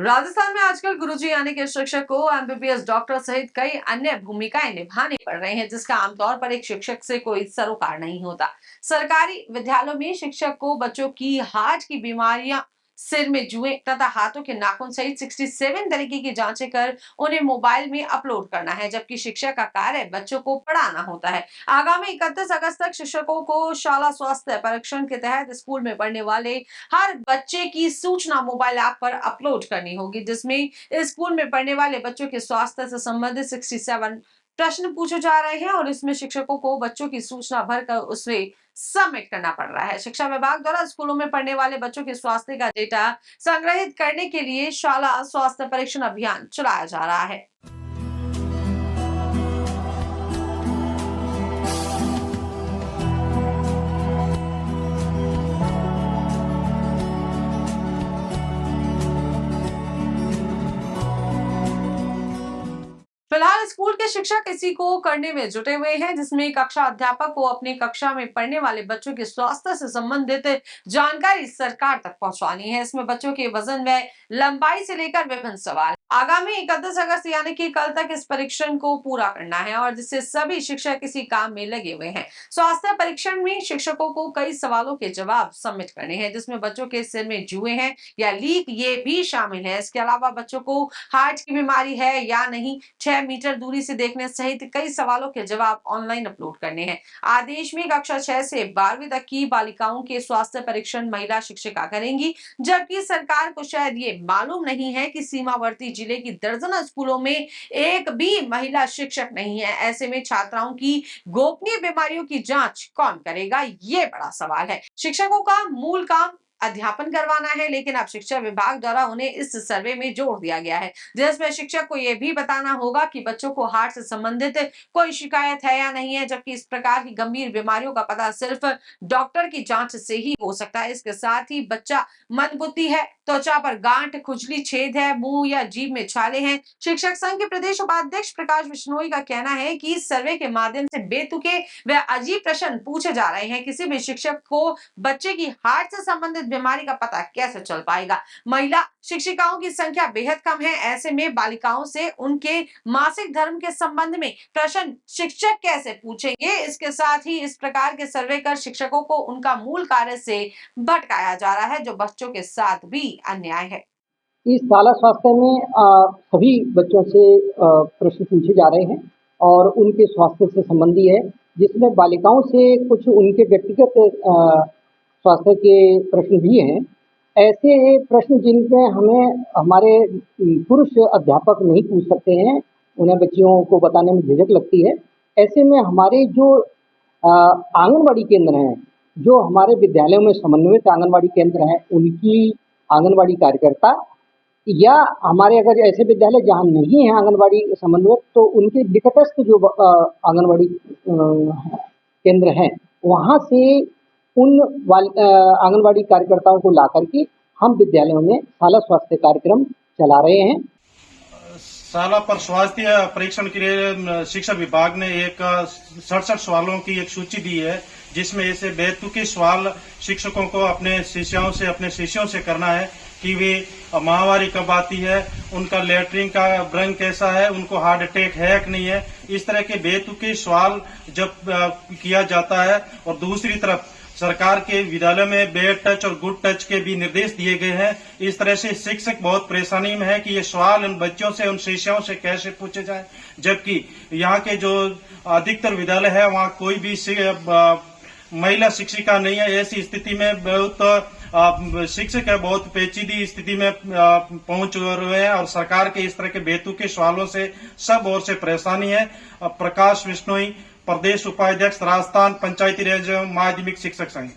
राजस्थान में आजकल गुरुजी यानी कि शिक्षक को एमबीबीएस डॉक्टर सहित कई अन्य भूमिकाएं निभानी पड़ रही हैं, जिसका आमतौर पर एक शिक्षक से कोई सरोकार नहीं होता। सरकारी विद्यालयों में शिक्षक को बच्चों की हार्ट की बीमारियां, सिर में जुएं तथा हाथों के नाखून सहित 67 तरीके की जांचें कर उन्हें मोबाइल में अपलोड करना है, जबकि शिक्षक का कार्य बच्चों को पढ़ाना होता है। आगामी 31 अगस्त तक शिक्षकों को शाला स्वास्थ्य परीक्षण के तहत स्कूल में पढ़ने वाले हर बच्चे की सूचना मोबाइल ऐप पर अपलोड करनी होगी, जिसमें स्कूल में पढ़ने वाले बच्चों के स्वास्थ्य से संबंधित 67 प्रश्न पूछे जा रहे हैं और इसमें शिक्षकों को बच्चों की सूचना भरकर उसे सबमिट करना पड़ रहा है। शिक्षा विभाग द्वारा स्कूलों में पढ़ने वाले बच्चों के स्वास्थ्य का डेटा संग्रहित करने के लिए शाला स्वास्थ्य परीक्षण अभियान चलाया जा रहा है। फिलहाल स्कूल के शिक्षक इसी को करने में जुटे हुए हैं, जिसमें कक्षा अध्यापक को अपनी कक्षा में पढ़ने वाले बच्चों के स्वास्थ्य से संबंधित जानकारी सरकार तक पहुंचानी है। इसमें बच्चों के वजन व लंबाई से लेकर विभिन्न सवाल। आगामी 31 अगस्त यानी कि कल तक इस परीक्षण को पूरा करना है और जिससे सभी शिक्षक इसी काम में लगे हुए हैं। स्वास्थ्य परीक्षण में शिक्षकों को कई सवालों के जवाब सबमिट करने हैं, जिसमें बच्चों के सिर में जुए हैं या लीक ये भी शामिल है। इसके अलावा बच्चों को हार्ट की बीमारी है या नहीं, 6 मीटर दूरी से देखने सहित कई सवालों के जवाब ऑनलाइन अपलोड करने हैं। आदेश में कक्षा 6 से 12वीं तक की बालिकाओं के स्वास्थ्य परीक्षण महिला शिक्षिका करेंगी, जबकि सरकार को शायद ये मालूम नहीं है कि सीमावर्ती जिले की दर्जनों स्कूलों में एक भी महिला शिक्षक नहीं है। ऐसे में छात्राओं की गोपनीय बीमारियों की जांच कौन करेगा, ये बड़ा सवाल है। शिक्षकों का मूल काम अध्यापन करवाना है, लेकिन अब शिक्षा विभाग द्वारा उन्हें इस सर्वे में जोड़ दिया गया है, जिसमें शिक्षक को यह भी बताना होगा कि बच्चों को हार्ट से संबंधित कोई शिकायत है या नहीं है, जबकि इस प्रकार की गंभीर बीमारियों का पता सिर्फ डॉक्टर की जांच से ही हो सकता है। इसके साथ ही बच्चा मंदबुद्धि है, त्वचा पर गांठ, खुजली, छेद है, मुंह या जीभ में छाले हैं। शिक्षक संघ के प्रदेश उपाध्यक्ष प्रकाश बिश्नोई का कहना है कि इस सर्वे के माध्यम से बेतुके व अजीब प्रश्न पूछे जा रहे हैं। किसी भी शिक्षक को बच्चे की हार्ट से संबंधित बीमारी का पता कैसे चल पाएगा। महिला शिक्षिकाओं की संख्या बेहद कम है, ऐसे में बालिकाओं से उनके मासिक धर्म के संबंध में प्रश्न शिक्षक कैसे पूछेंगे। इसके साथ ही इस प्रकार के सर्वे कर शिक्षकों को उनका मूल कार्य से भटकाया जा रहा है, जो बच्चों के साथ भी अन्याय है। इस शाला स्वास्थ्य में सभी बच्चों से प्रश्न पूछे जा रहे हैं और उनके स्वास्थ्य से संबंधी है, जिसमें बालिकाओं से कुछ उनके व्यक्तिगत स्वास्थ्य के प्रश्न भी हैं। ऐसे प्रश्न जिनमें हमें हमारे पुरुष अध्यापक नहीं पूछ सकते हैं, उन्हें बच्चियों को बताने में झिझक लगती है। ऐसे में हमारे जो आंगनबाड़ी केंद्र हैं, जो हमारे विद्यालयों में समन्वित आंगनबाड़ी केंद्र हैं, उनकी आंगनबाड़ी कार्यकर्ता या हमारे अगर ऐसे विद्यालय जहाँ नहीं है आंगनबाड़ी समन्वय, तो उनके निकटस्थ जो आंगनबाड़ी केंद्र हैं, वहाँ से उन आंगनबाड़ी कार्यकर्ताओं को ला करके हम विद्यालयों में शाला स्वास्थ्य कार्यक्रम चला रहे हैं। शाला पर स्वास्थ्य परीक्षण के लिए शिक्षा विभाग ने एक 67 सवालों की एक सूची दी है, जिसमें ऐसे बेतुके सवाल शिक्षकों को अपने शिष्यों से करना है कि वे माहवारी कब आती है, उनका लेटरिन का रंग कैसा है, उनको हार्ट अटैक है कि नहीं है। इस तरह के बेतुके सवाल जब किया जाता है और दूसरी तरफ सरकार के विद्यालय में बैड टच और गुड टच के भी निर्देश दिए गए हैं। इस तरह से शिक्षक बहुत परेशानी में है कि ये सवाल उन बच्चों से, उन शिष्यों से कैसे पूछे जाए, जबकि यहाँ के जो अधिकतर विद्यालय है वहाँ कोई भी महिला शिक्षिका नहीं है। ऐसी स्थिति में बहुत शिक्षक है बहुत पेचीदी स्थिति में पहुंच रहे हैं और सरकार के इस तरह के बेतुके सवालों से सब ओर से परेशानी है। प्रकाश बिश्नोई, प्रदेश उपाध्यक्ष, राजस्थान पंचायती राज माध्यमिक शिक्षक संघ।